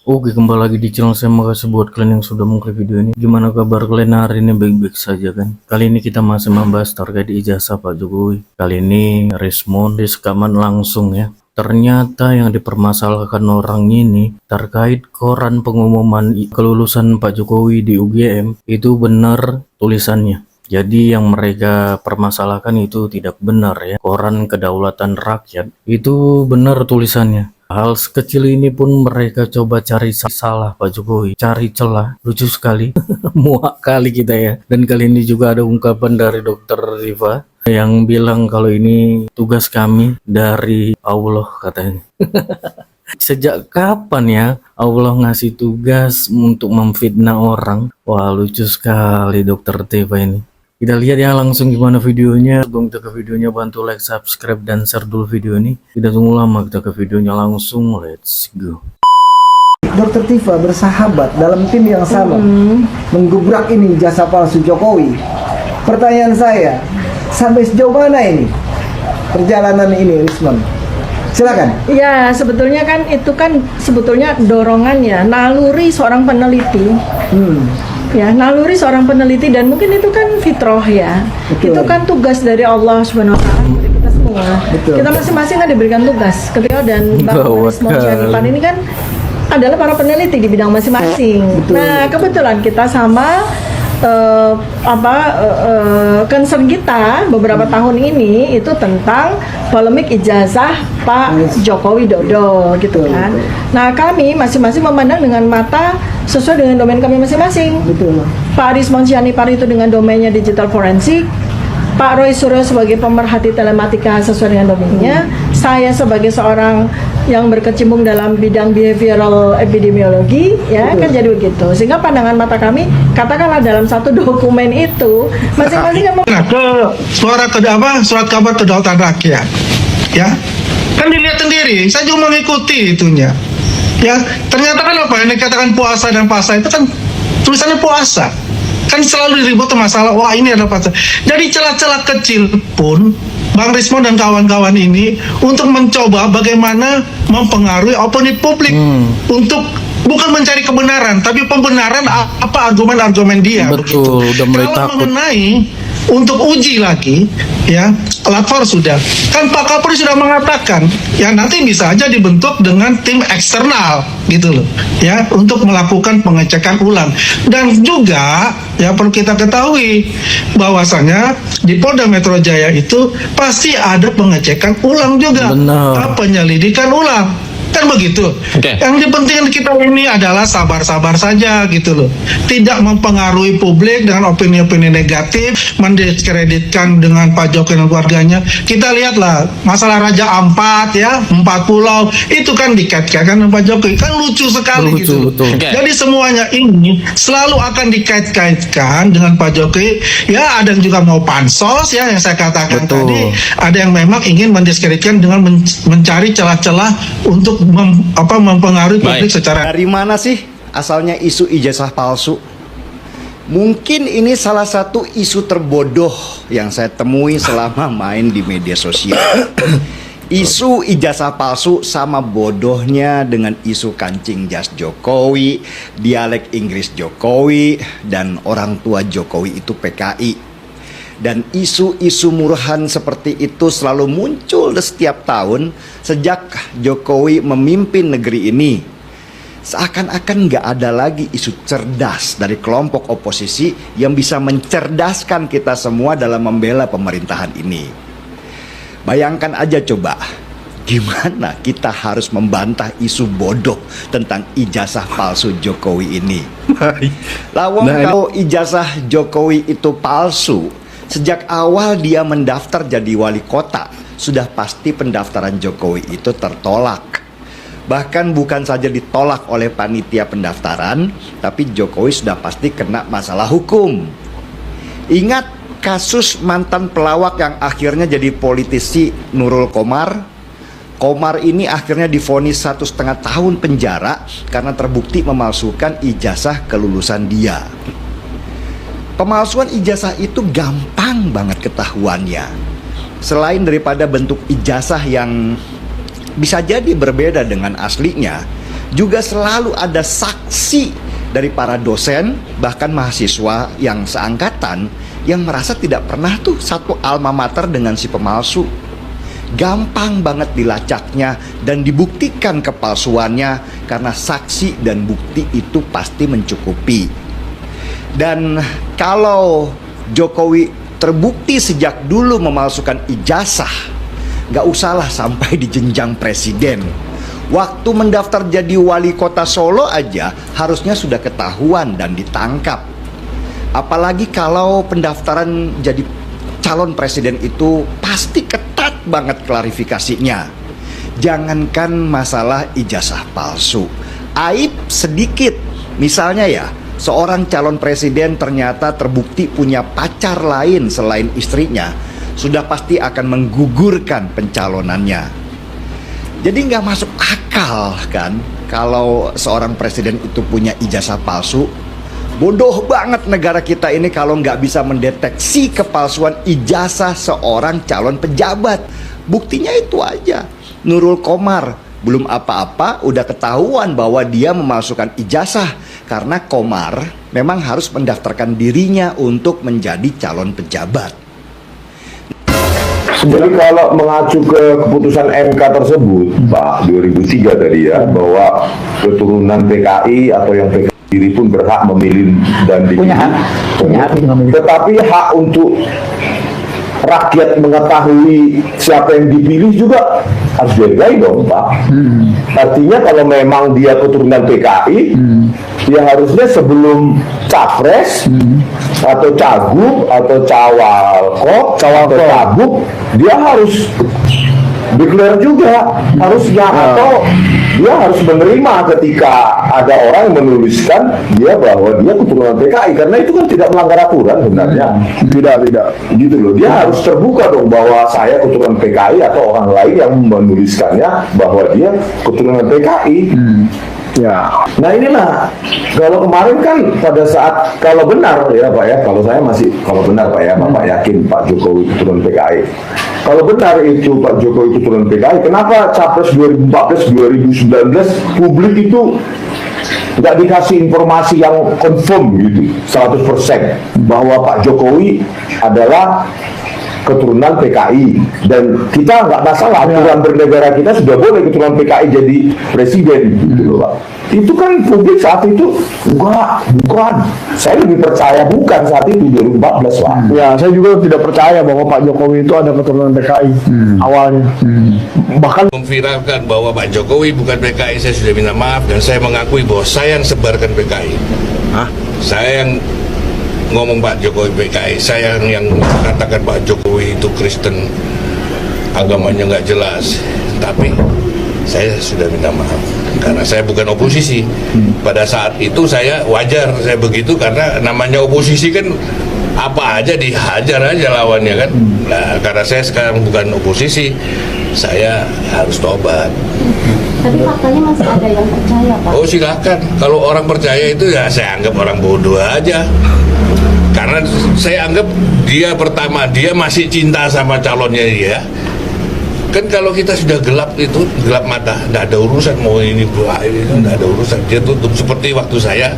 Oke, kembali lagi di channel saya. Makasih buat kalian yang sudah mengklik video ini. Gimana kabar kalian hari ini? Baik-baik saja kan? Kali ini kita masih membahas terkait ijazah Pak Jokowi. Kali ini respon rekaman langsung ya. Ternyata yang dipermasalahkan orang ini terkait koran pengumuman kelulusan Pak Jokowi di UGM itu benar tulisannya. Jadi yang mereka permasalahkan itu tidak benar ya. Koran Kedaulatan Rakyat itu benar tulisannya. Hal sekecil ini pun mereka coba cari salah Pak Jokowi, cari celah. Lucu sekali, muak kali kita ya. Dan kali ini juga ada ungkapan dari Dokter Riva yang bilang kalau ini tugas kami dari Allah katanya. Sejak kapan ya Allah ngasih tugas untuk memfitnah orang? Wah, lucu sekali Dokter Riva ini. Kita lihat ya langsung gimana videonya. Sebelum kita ke videonya, bantu like, subscribe, dan share dulu video ini. Tidak tunggu lama, kita ke videonya langsung. Let's go. Dokter Tifa bersahabat dalam tim yang sama menggubrak ini jasa palsu Jokowi. Pertanyaan saya, sampai sejauh mana ini perjalanan ini, Risman? Silakan. Ya, sebetulnya kan itu kan sebetulnya dorongan ya, naluri seorang peneliti. Ya, naluri seorang peneliti, dan mungkin itu kan fitrah ya. Betul. Itu kan tugas dari Allah Subhanahu wa taala untuk kita semua. Betul. Kita masing-masing kan diberikan tugas. Ketika dan Bang Rismon Syarifan ini kan adalah para peneliti di bidang masing-masing. Betul. Nah, kebetulan kita sama concern kita beberapa tahun ini itu tentang polemik ijazah Pak Joko Widodo gitu kan. Nah, kami masing-masing memandang dengan mata sesuai dengan domain kami masing-masing. Betul. Pak Rismon Syarifan itu dengan domainnya digital forensik, Pak Roy Suryo sebagai pemerhati telematika sesuai dengan domainnya, saya sebagai seorang yang berkecimpung dalam bidang behavioral epidemiologi, ya. Betul. Kan jadi begitu. Sehingga pandangan mata kami, katakanlah dalam satu dokumen itu masing-masing Nah, ke surat kabar Kedaulatan Rakyat, ya kan dilihat sendiri. Saya juga mengikuti itunya, ya ternyata kan apa yang dikatakan puasa dan puasa itu kan tulisannya puasa. Kan selalu diribut masalah, wah ini ada pasal. Jadi celah-celah kecil pun Bang Rismon dan kawan-kawan ini untuk mencoba bagaimana mempengaruhi opini publik untuk bukan mencari kebenaran, tapi pembenaran apa argumen-argumen dia. Betul, udah mulai Kalau takut. mengenai untuk uji lagi, ya lapor sudah. Kan Pak Kapolri sudah mengatakan, ya nanti bisa aja dibentuk dengan tim eksternal, gitu loh, ya untuk melakukan pengecekan ulang. Dan juga, ya perlu kita ketahui bahwasanya di Polda Metro Jaya itu pasti ada pengecekan ulang juga, penyelidikan ulang. Kan begitu. Yang dipentingkan kita ini adalah sabar-sabar saja gitu loh. Tidak mempengaruhi publik dengan opini-opini negatif, mendiskreditkan dengan Pak Jokowi dan keluarganya. Kita lihatlah masalah Raja Ampat ya, 4 pulau itu kan dikait-kaitkan dengan Pak Jokowi. Kan lucu sekali gitu. Jadi semuanya ini selalu akan dikait-kaitkan dengan Pak Jokowi. Ya ada yang juga mau pansos ya yang saya katakan tadi. Ada yang memang ingin mendiskreditkan dengan mencari celah-celah untuk mempengaruhi publik secara. Dari mana sih asalnya isu ijazah palsu? Mungkin ini salah satu isu terbodoh yang saya temui selama main di media sosial. Isu ijazah palsu sama bodohnya dengan isu kancing jas Jokowi, dialek Inggris Jokowi, dan orang tua Jokowi itu PKI. Dan isu-isu murahan seperti itu selalu muncul setiap tahun sejak Jokowi memimpin negeri ini. Seakan-akan nggak ada lagi isu cerdas dari kelompok oposisi yang bisa mencerdaskan kita semua dalam membela pemerintahan ini. Bayangkan aja coba, gimana kita harus membantah isu bodoh tentang ijazah palsu Jokowi ini. Lawang kalau ijazah Jokowi itu palsu, sejak awal dia mendaftar jadi wali kota, sudah pasti pendaftaran Jokowi itu tertolak. Bahkan bukan saja ditolak oleh panitia pendaftaran, tapi Jokowi sudah pasti kena masalah hukum. Ingat kasus mantan pelawak yang akhirnya jadi politisi, Nurul Komar? Komar ini akhirnya divonis 1,5 tahun penjara karena terbukti memalsukan ijazah kelulusan dia. Pemalsuan ijazah itu gampang banget ketahuannya. Selain daripada bentuk ijazah yang bisa jadi berbeda dengan aslinya, juga selalu ada saksi dari para dosen, bahkan mahasiswa yang seangkatan, yang merasa tidak pernah tuh satu alma mater dengan si pemalsu. Gampang banget dilacaknya dan dibuktikan kepalsuannya karena saksi dan bukti itu pasti mencukupi. Dan kalau Jokowi terbukti sejak dulu memalsukan ijazah, gak usahlah sampai di jenjang presiden. Waktu mendaftar jadi wali kota Solo aja harusnya sudah ketahuan dan ditangkap. Apalagi kalau pendaftaran jadi calon presiden itu pasti ketat banget klarifikasinya. Jangankan masalah ijazah palsu, aib sedikit. Misalnya ya, seorang calon presiden ternyata terbukti punya pacar lain selain istrinya, sudah pasti akan menggugurkan pencalonannya. Jadi nggak masuk akal kan kalau seorang presiden itu punya ijazah palsu. Bodoh banget negara kita ini kalau nggak bisa mendeteksi kepalsuan ijazah seorang calon pejabat. Buktinya itu aja. Nurul Komar belum apa-apa udah ketahuan bahwa dia memalsukan ijazah karena Komar memang harus mendaftarkan dirinya untuk menjadi calon pejabat. Jadi kalau mengacu ke keputusan MK tersebut, Pak, 2003 tadi ya, bahwa keturunan PKI atau yang PKI diri pun berhak memilih dan dipilih. Punya hak memilih. Tetapi hak untuk rakyat mengetahui siapa yang dipilih juga harus dihargai dong, Pak. Artinya kalau memang dia keturunan PKI, ya harusnya sebelum capres atau cagup atau cawagup, dia harus declare juga harusnya, atau dia harus menerima ketika ada orang yang menuliskan dia bahwa dia keturunan PKI, karena itu kan tidak melanggar aturan sebenarnya. Tidak gitu loh. Dia harus terbuka dong bahwa saya keturunan PKI, atau orang lain yang menuliskannya bahwa dia keturunan PKI. Ya, nah inilah, kalau kemarin kan pada saat, kalau benar ya Pak ya, kalau saya masih, kalau benar Pak ya, Bapak yakin Pak Jokowi keturunan PKI. Kalau benar itu Pak Jokowi keturunan PKI, kenapa Capres 2014-2019 publik itu nggak dikasih informasi yang confirm gitu, 100% bahwa Pak Jokowi adalah keturunan PKI, dan kita nggak masalah, aturan bernegara kita sudah boleh keturunan PKI jadi presiden gitu loh Pak. Itu kan publik saat itu bukan. Saya lebih percaya bukan saat itu 2014 Pak. Ya, saya juga tidak percaya bahwa Pak Jokowi itu ada keturunan PKI awalnya. Bahkan memviralkan bahwa Pak Jokowi bukan PKI, saya sudah minta maaf dan saya mengakui bahwa saya yang sebarkan PKI. Saya yang ngomong Pak Jokowi PKI, saya yang mengatakan Pak Jokowi itu Kristen, agamanya nggak jelas. Tapi saya sudah minta maaf karena saya bukan oposisi. Pada saat itu saya wajar saya begitu karena namanya oposisi kan apa aja dihajar aja lawannya kan. Nah, karena saya sekarang bukan oposisi, saya harus tobat. Tapi faktanya masih ada yang percaya, Pak. Oh silakan, kalau orang percaya itu ya saya anggap orang bodoh aja. Karena saya anggap dia pertama, dia masih cinta sama calonnya dia. Kan kalau kita sudah gelap itu, gelap mata, nggak ada urusan mau ini nggak ada urusan. Dia tutup, seperti waktu saya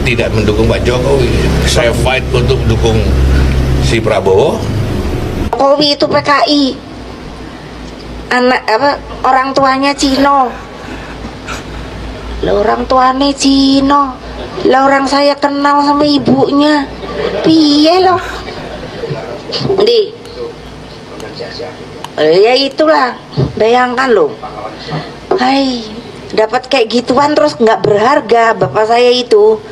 tidak mendukung Pak Jokowi, saya fight untuk dukung si Prabowo. Jokowi itu PKI, orang tuanya Cino, orang tuanya Cino, orang saya kenal sama ibunya, piye loh, ya itulah, bayangkan loh, hai dapat kayak gituan terus nggak berharga bapak saya itu.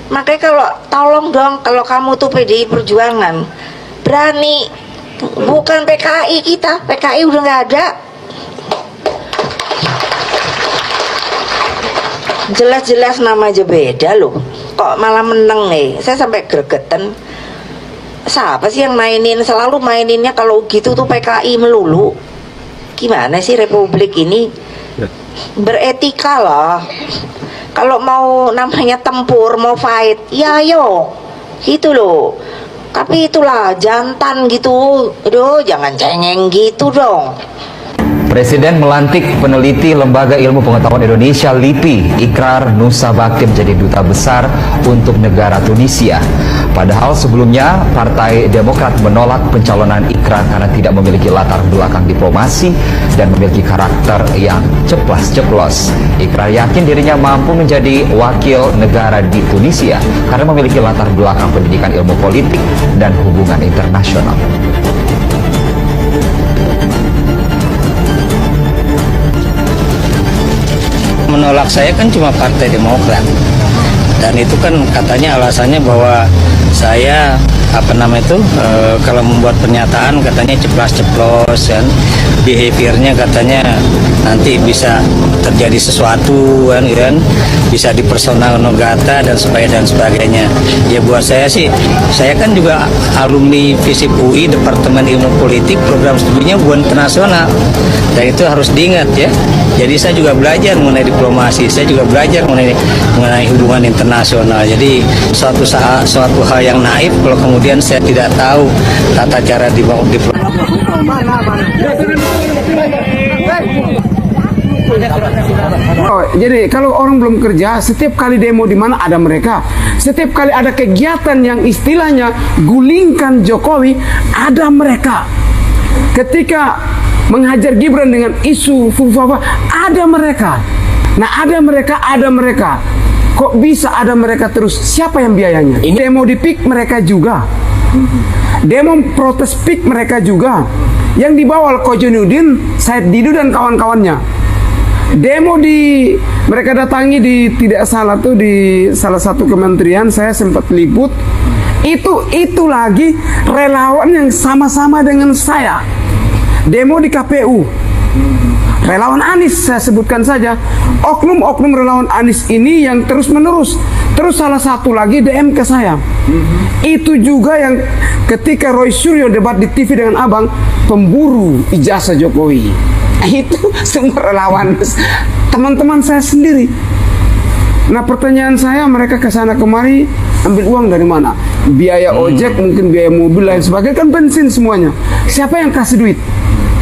Makanya kalau tolong dong, kalau kamu tuh PDI Perjuangan berani, bukan PKI kita, PKI udah nggak ada, jelas-jelas nama aja beda loh, kok malah menang nih. Saya sampai gregetan, siapa sih yang mainin, selalu maininnya kalau gitu tuh PKI melulu. Gimana sih republik ini? Beretika loh. Kalau mau namanya tempur, mau fight, ya ayo, gitu loh. Tapi itulah jantan gitu, aduh jangan cengeng gitu dong. Presiden melantik peneliti Lembaga Ilmu Pengetahuan Indonesia LIPI, Ikrar Nusa Bakti menjadi duta besar untuk negara Tunisia. Padahal sebelumnya Partai Demokrat menolak pencalonan Ikrar karena tidak memiliki latar belakang diplomasi dan memiliki karakter yang ceplas-ceplos. Ikrar yakin dirinya mampu menjadi wakil negara di Tunisia karena memiliki latar belakang pendidikan ilmu politik dan hubungan internasional. Menolak saya kan cuma Partai Demokrat, dan itu kan katanya alasannya bahwa saya kalau membuat pernyataan katanya ceplas-ceplos kan, behaviornya katanya nanti bisa terjadi sesuatu kan, bisa dipersonal nogata dan sebagainya. Ya buat saya sih, saya kan juga alumni FISIP UI Departemen Ilmu Politik, program studinya hubungan internasional, dan itu harus diingat ya. Jadi saya juga belajar mengenai diplomasi, saya juga belajar mengenai hubungan internasional. Jadi suatu hal yang naif kalau kemudian saya tidak tahu tata cara diplomasi. Jadi kalau orang belum kerja, setiap kali demo di mana ada mereka, setiap kali ada kegiatan yang istilahnya gulingkan Jokowi, ada mereka. Ketika menghajar Gibran dengan isu Fufawa, ada mereka. Nah, ada mereka. Kok bisa ada mereka terus? Siapa yang biayanya? Demo di PIK mereka juga. Demo protes PIK mereka juga. Yang dibawa Kojonudin, Said Didu dan kawan-kawannya. Demo mereka datangi di salah satu kementerian, saya sempat liput. Itu lagi relawan yang sama-sama dengan saya. Demo di KPU, relawan Anies, saya sebutkan saja, oknum-oknum relawan Anies ini yang terus-menerus. Terus salah satu lagi DM ke saya. Itu juga yang ketika Roy Suryo debat di TV dengan abang, pemburu ijazah Jokowi. Itu semua relawan teman-teman saya sendiri. Nah, pertanyaan saya, mereka ke sana kemari ambil uang dari mana? Biaya ojek, mungkin biaya mobil lain sebagainya, kan bensin semuanya. Siapa yang kasih duit?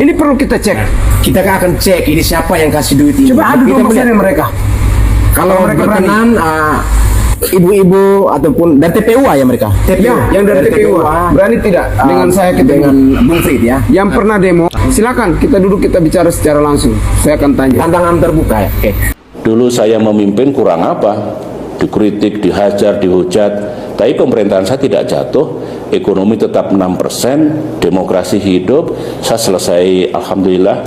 Ini perlu kita cek. Kita akan cek ini siapa yang kasih duit ini. Coba adu dulu dengan mereka. Kalau mereka berkenan, ibu-ibu ataupun dari TPU ya mereka. TPU, yang dari TPU berani tidak dengan saya dengan Bung Frit ya. Yang pernah demo, silakan kita duduk, kita bicara secara langsung. Saya akan tanya. Tantangan terbuka ya. Oke. Dulu saya memimpin kurang apa? Dikritik, dihajar, dihujat. Tapi pemerintahan saya tidak jatuh, ekonomi tetap 6%, demokrasi hidup, saya selesai alhamdulillah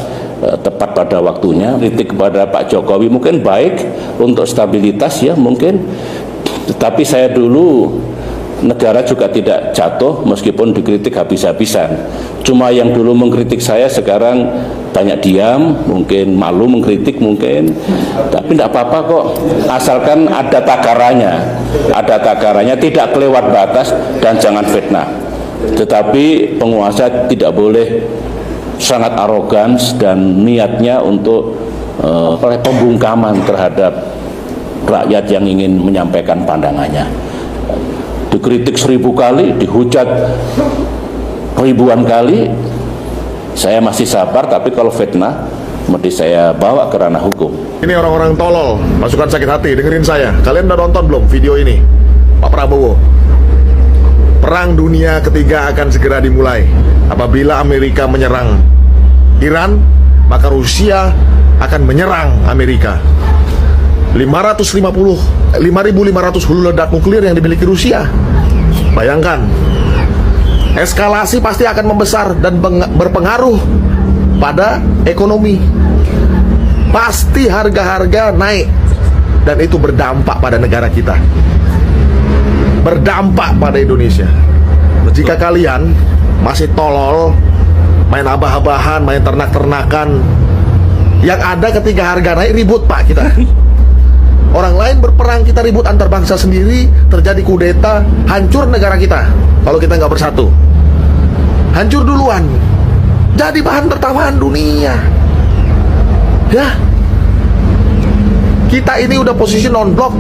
tepat pada waktunya. Kritik kepada Pak Jokowi mungkin baik untuk stabilitas ya mungkin, tetapi saya dulu negara juga tidak jatuh meskipun dikritik habis-habisan. Cuma yang dulu mengkritik saya sekarang banyak diam, mungkin malu mengkritik mungkin, tapi tidak apa-apa kok, asalkan ada takarannya, tidak kelewat batas dan jangan fitnah. Tetapi penguasa tidak boleh sangat arogan dan niatnya untuk pembungkaman terhadap rakyat yang ingin menyampaikan pandangannya. Dikritik 1000 kali, dihujat ribuan kali, saya masih sabar, tapi kalau fitnah mesti saya bawa ke ranah hukum. Ini orang-orang tolol, pasukan sakit hati, dengerin saya. Kalian udah nonton belum video ini? Pak Prabowo, Perang Dunia Ketiga akan segera dimulai. Apabila Amerika menyerang Iran, maka Rusia akan menyerang Amerika. 5.500 hulu ledak nuklir yang dimiliki Rusia. Bayangkan, eskalasi pasti akan membesar dan berpengaruh pada ekonomi. Pasti harga-harga naik, dan itu berdampak pada negara kita, berdampak pada Indonesia. Jika kalian masih tolol, main abah-abahan, main ternak-ternakan, yang ada ketika harga naik ribut Pak kita. Orang lain berperang, kita ribut antar bangsa sendiri, terjadi kudeta, hancur negara kita. Kalau kita nggak bersatu, hancur duluan, jadi bahan tertawaan dunia. Ya, kita ini udah posisi non-blok,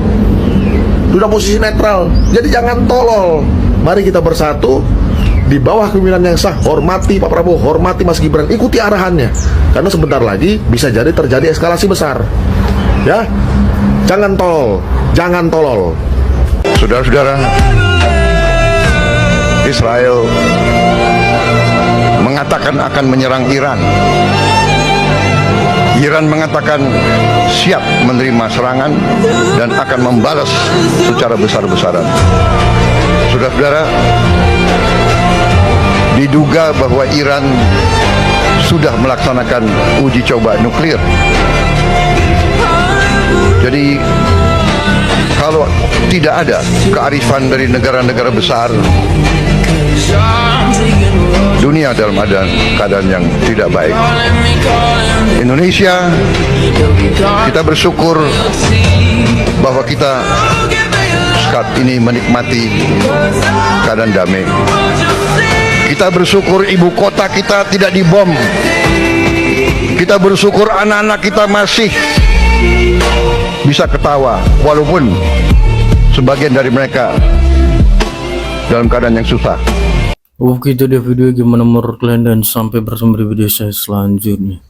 udah posisi netral. Jadi jangan tolol. Mari kita bersatu, di bawah kepemimpinan yang sah, hormati Pak Prabowo, hormati Mas Gibran, ikuti arahannya. Karena sebentar lagi bisa jadi terjadi eskalasi besar. Ya, jangan tolol, jangan tolol. Saudara-saudara, Israel mengatakan akan menyerang Iran. Iran mengatakan siap menerima serangan dan akan membalas secara besar-besaran. Saudara-saudara, diduga bahwa Iran sudah melaksanakan uji coba nuklir. Jadi kalau tidak ada kearifan dari negara-negara besar, dunia dalam keadaan yang tidak baik. Indonesia, kita bersyukur bahwa kita saat ini menikmati keadaan damai. Kita bersyukur ibu kota kita tidak dibom. Kita bersyukur anak-anak kita masih bisa ketawa walaupun sebagian dari mereka dalam keadaan yang susah. Oke, itu dia video, gimana menurut kalian, dan sampai bertemu di video saya selanjutnya.